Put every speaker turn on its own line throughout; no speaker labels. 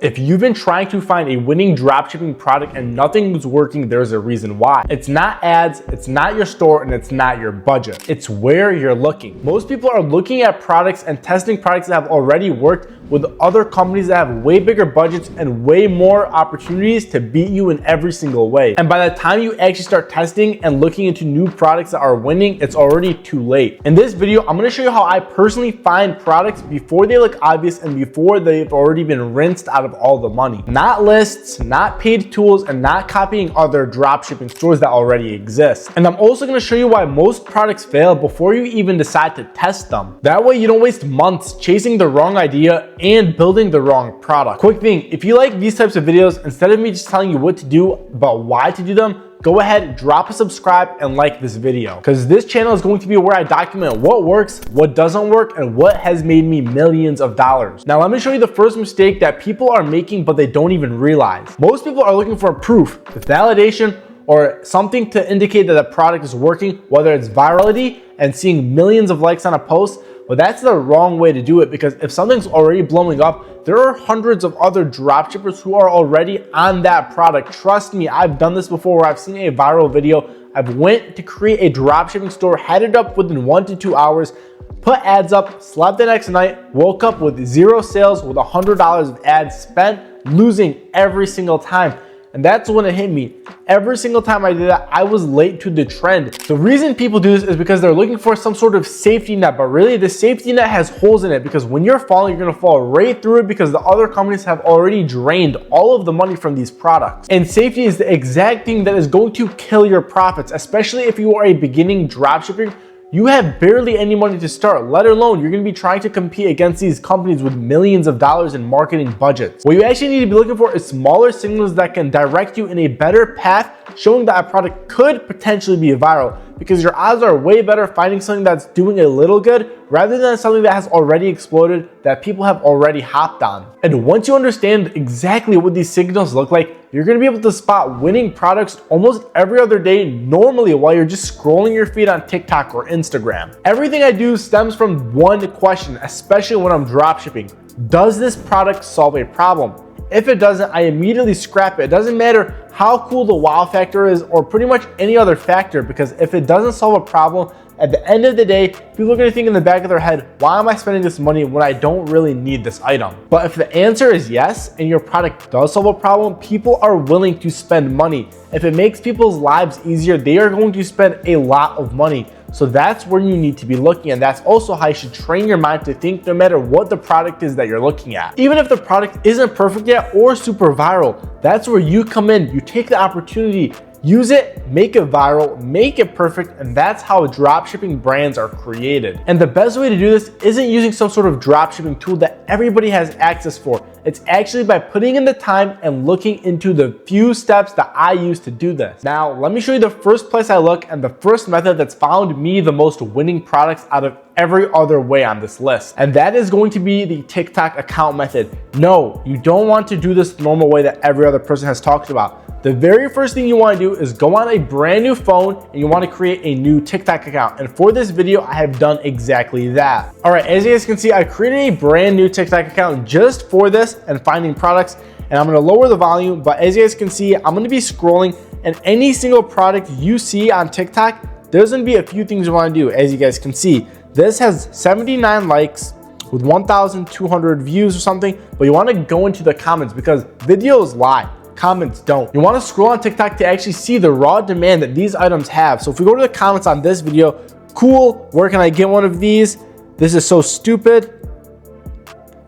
If you've been trying to find a winning dropshipping product and nothing's working, there's a reason why. It's not ads, it's not your store, and it's not your budget. It's where you're looking. Most people are looking at products and testing products that have already worked with other companies that have way bigger budgets and way more opportunities to beat you in every single way. And by the time you actually start testing and looking into new products that are winning, it's already too late. In this video, I'm gonna show you how I personally find products before they look obvious and before they've already been rinsed out of all the money. Not lists, not paid tools, and not copying other dropshipping stores that already exist. And I'm also gonna show you why most products fail before you even decide to test them. That way you don't waste months chasing the wrong idea and building the wrong product. Quick thing, if you like these types of videos, instead of me just telling you what to do, but why to do them, go ahead, drop a subscribe and like this video, because this channel is going to be where I document what works, what doesn't work, and what has made me millions of dollars. Now let me show you the first mistake that people are making but they don't even realize. Most people are looking for proof, validation, or something to indicate that the product is working, whether it's virality and seeing millions of likes on a post. But that's the wrong way to do it, because if something's already blowing up, there are hundreds of other dropshippers who are already on that product. Trust me, I've done this before where I've seen a viral video. I've went to create a dropshipping store, had it up within 1 to 2 hours, put ads up, slept the next night, woke up with 0 sales with $100 of ads spent, losing every single time. And that's when it hit me. Every single time I did that, I was late to the trend. The reason people do this is because they're looking for some sort of safety net, but really the safety net has holes in it, because when you're falling, you're gonna fall right through it because the other companies have already drained all of the money from these products. And safety is the exact thing that is going to kill your profits, especially if you are a beginning dropshipper. You have barely any money to start, let alone you're gonna be trying to compete against these companies with millions of dollars in marketing budgets. What you actually need to be looking for is smaller signals that can direct you in a better path, showing that a product could potentially be viral, because your odds are way better finding something that's doing a little good rather than something that has already exploded that people have already hopped on. And once you understand exactly what these signals look like, you're gonna be able to spot winning products almost every other day normally while you're just scrolling your feed on TikTok or Instagram. Everything I do stems from one question, especially when I'm dropshipping. Does this product solve a problem? If it doesn't, I immediately scrap it. It doesn't matter how cool the wow factor is or pretty much any other factor, because if it doesn't solve a problem, at the end of the day, people are gonna think in the back of their head, why am I spending this money when I don't really need this item? But if the answer is yes, and your product does solve a problem, people are willing to spend money. If it makes people's lives easier, they are going to spend a lot of money. So that's where you need to be looking, and that's also how you should train your mind to think no matter what the product is that you're looking at. Even if the product isn't perfect yet or super viral, that's where you come in. You take the opportunity, use it, make it viral, make it perfect, and that's how dropshipping brands are created. And the best way to do this isn't using some sort of dropshipping tool that everybody has access for. It's actually by putting in the time and looking into the few steps that I use to do this. Now, let me show you the first place I look and the first method that's found me the most winning products out of every other way on this list. And that is going to be the TikTok account method. No, you don't want to do this the normal way that every other person has talked about. The very first thing you want to do is go on a brand new phone and you want to create a new TikTok account. And for this video, I have done exactly that. All right, as you guys can see, I created a brand new TikTok account just for this and finding products. And I'm going to lower the volume, but as you guys can see, I'm going to be scrolling, and any single product you see on TikTok, there's going to be a few things you want to do. As you guys can see, this has 79 likes with 1,200 views or something, but you want to go into the comments because videos lie, comments don't. You want to scroll on TikTok to actually see the raw demand that these items have. So if we go to the comments on this video, cool, where can I get one of these? This is so stupid.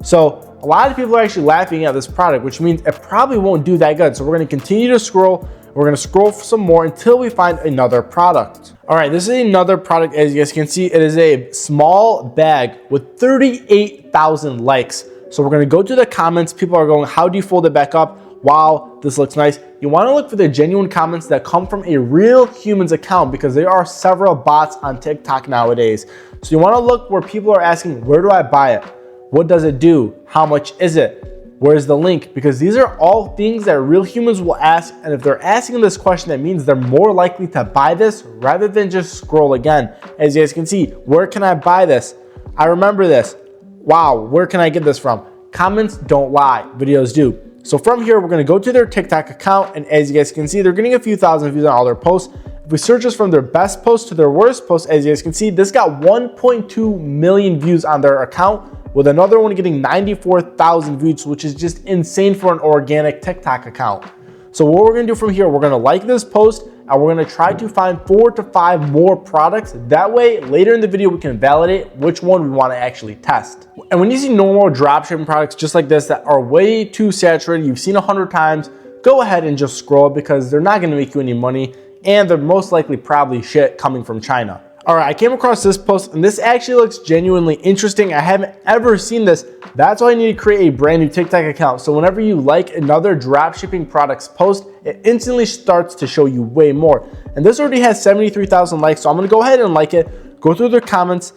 So a lot of people are actually laughing at this product, which means it probably won't do that good. So we're going to continue to scroll. We're going to scroll for some more until we find another product. All right, this is another product. As you guys can see, it is a small bag with 38,000 likes. So we're going to go to the comments. People are going, how do you fold it back up? Wow, this looks nice. You want to look for the genuine comments that come from a real human's account, because there are several bots on TikTok nowadays. So you want to look where people are asking, where do I buy it? What does it do? How much is it? Where's the link? Because these are all things that real humans will ask. And if they're asking this question, that means they're more likely to buy this rather than just scroll again. As you guys can see, where can I buy this? I remember this. Wow, where can I get this from? Comments don't lie, videos do. So from here, we're gonna go to their TikTok account, and as you guys can see, they're getting a few thousand views on all their posts. If we search this from their best post to their worst post, as you guys can see, this got 1.2 million views on their account, with another one getting 94,000 views, which is just insane for an organic TikTok account. So what we're gonna do from here, we're gonna like this post, and we're gonna try to find 4 to 5 more products. That way, later in the video, we can validate which one we wanna actually test. And when you see normal dropshipping products just like this that are way too saturated, you've seen 100 times, go ahead and just scroll because they're not gonna make you any money, and they're most likely probably shit coming from China. All right, I came across this post, and this actually looks genuinely interesting. I haven't ever seen this. That's why I need to create a brand new TikTok account. So whenever you like another dropshipping products post, it instantly starts to show you way more. And this already has 73,000 likes, so I'm gonna go ahead and like it, go through their comments.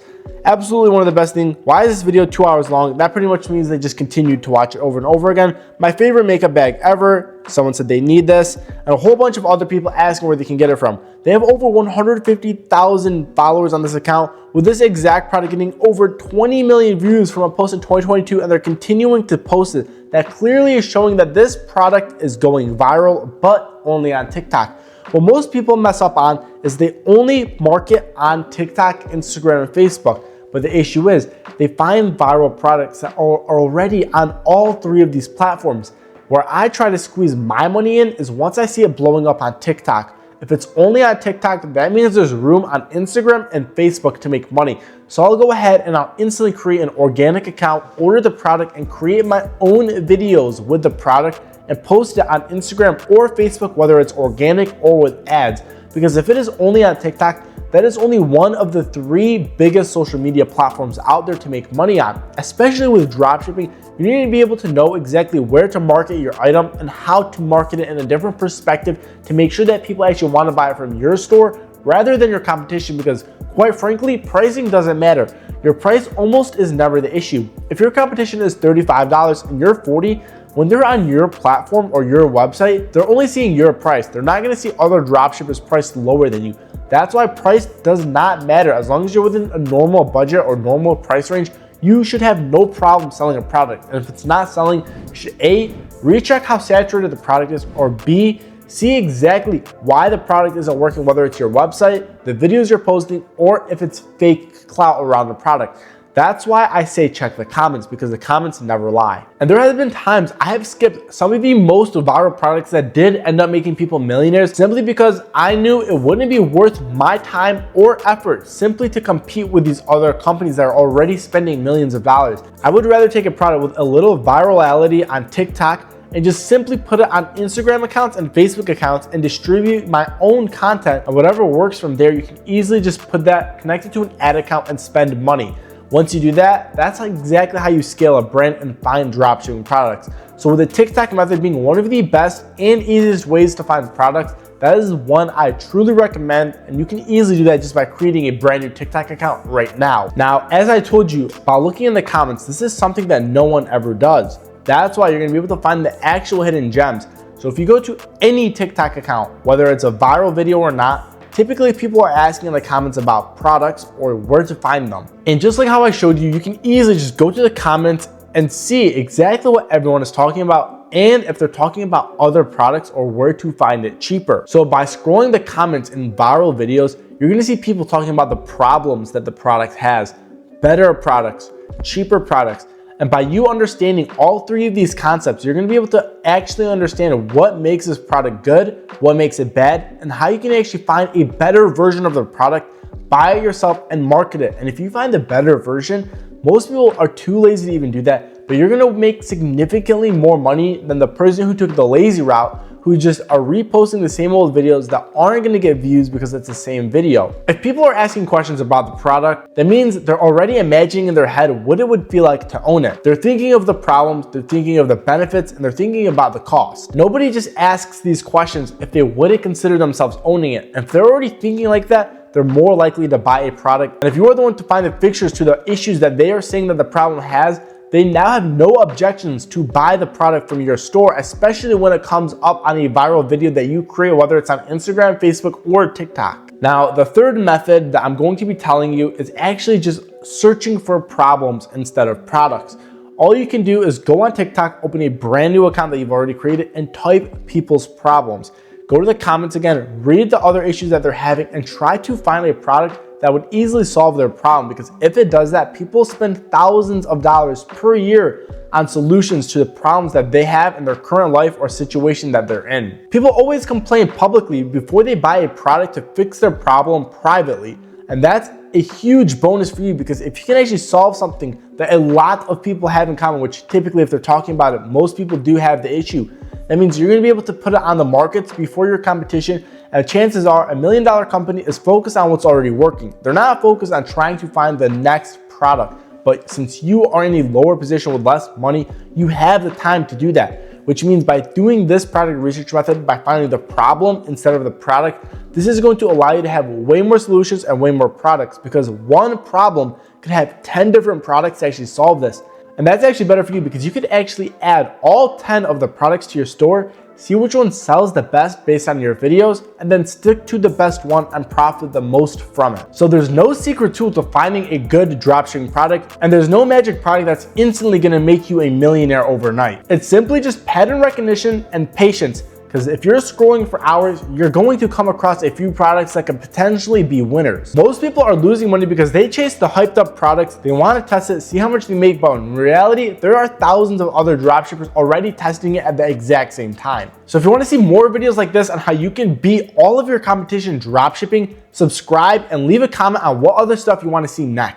Absolutely one of the best things. Why is this video 2 hours long? That pretty much means they just continued to watch it over and over again. My favorite makeup bag ever. Someone said they need this, and a whole bunch of other people asking where they can get it from. They have over 150,000 followers on this account, with this exact product getting over 20 million views from a post in 2022, and they're continuing to post it. That clearly is showing that this product is going viral, but only on TikTok. What most people mess up on is they only market on TikTok, Instagram, and Facebook. But the issue is they find viral products that are already on all 3 of these platforms. Where I try to squeeze my money in is once I see it blowing up on TikTok. If it's only on TikTok, that means there's room on Instagram and Facebook to make money. So I'll go ahead and I'll instantly create an organic account, order the product, and create my own videos with the product and post it on Instagram or Facebook, whether it's organic or with ads. Because if it is only on TikTok, that is only one of the 3 biggest social media platforms out there to make money on. Especially with dropshipping, you need to be able to know exactly where to market your item and how to market it in a different perspective to make sure that people actually want to buy it from your store rather than your competition, because quite frankly, pricing doesn't matter. Your price almost is never the issue. If your competition is $35 and you're $40, when they're on your platform or your website, they're only seeing your price. They're not gonna see other dropshippers priced lower than you. That's why price does not matter. As long as you're within a normal budget or normal price range, you should have no problem selling a product. And if it's not selling, you should A, recheck how saturated the product is, or B, see exactly why the product isn't working, whether it's your website, the videos you're posting, or if it's fake clout around the product. That's why I say check the comments, because the comments never lie. And there have been times I have skipped some of the most viral products that did end up making people millionaires simply because I knew it wouldn't be worth my time or effort simply to compete with these other companies that are already spending millions of dollars. I would rather take a product with a little virality on TikTok and just simply put it on Instagram accounts and Facebook accounts and distribute my own content, and whatever works from there, you can easily just put that connected to an ad account and spend money. Once you do that, that's exactly how you scale a brand and find dropshipping products. So with the TikTok method being one of the best and easiest ways to find products, that is one I truly recommend, and you can easily do that just by creating a brand new TikTok account right now. Now, as I told you, by looking in the comments, this is something that no one ever does. That's why you're gonna be able to find the actual hidden gems. So if you go to any TikTok account, whether it's a viral video or not, typically people are asking in the comments about products or where to find them. And just like how I showed you, you can easily just go to the comments and see exactly what everyone is talking about and if they're talking about other products or where to find it cheaper. So by scrolling the comments in viral videos, you're gonna see people talking about the problems that the product has, better products, cheaper products. And by you understanding all 3 of these concepts, you're gonna be able to actually understand what makes this product good, what makes it bad, and how you can actually find a better version of the product, buy it yourself, and market it. And if you find a better version, most people are too lazy to even do that, but you're gonna make significantly more money than the person who took the lazy route, who just are reposting the same old videos that aren't gonna get views because it's the same video. If people are asking questions about the product, that means they're already imagining in their head what it would feel like to own it. They're thinking of the problems, they're thinking of the benefits, and they're thinking about the cost. Nobody just asks these questions if they wouldn't consider themselves owning it. And if they're already thinking like that, they're more likely to buy a product. And if you are the one to find the fixtures to the issues that they are saying that the problem has, they now have no objections to buy the product from your store, especially when it comes up on a viral video that you create, whether it's on Instagram, Facebook, or TikTok. Now, the third method that I'm going to be telling you is actually just searching for problems instead of products. all you can do is go on TikTok, open a brand new account that you've already created, and type people's problems. Go to the comments again, read the other issues that they're having, and try to find a product that would easily solve their problem, because if it does that, people spend thousands of dollars per year on solutions to the problems that they have in their current life or situation that they're in. People always complain publicly before they buy a product to fix their problem privately, and that's a huge bonus for you, because if you can actually solve something that a lot of people have in common, which typically if they're talking about it, most people do have the issue, that means you're going to be able to put it on the markets before your competition, and chances are $1 million company is focused on what's already working. They're not focused on trying to find the next product. But since you are in a lower position with less money, you have the time to do that, which means by doing this product research method, by finding the problem instead of the product, this is going to allow you to have way more solutions and way more products, because one problem could have 10 different products to actually solve this. And that's actually better for you, because you could actually add all 10 of the products to your store, see which one sells the best based on your videos, and then stick to the best one and profit the most from it. So there's no secret tool to finding a good dropshipping product, and there's no magic product that's instantly gonna make you a millionaire overnight. It's simply just pattern recognition and patience. Because if you're scrolling for hours, you're going to come across a few products that could potentially be winners. Most people are losing money because they chase the hyped up products, they want to test it, see how much they make, but in reality, there are thousands of other dropshippers already testing it at the exact same time. So if you want to see more videos like this on how you can beat all of your competition dropshipping, subscribe and leave a comment on what other stuff you want to see next.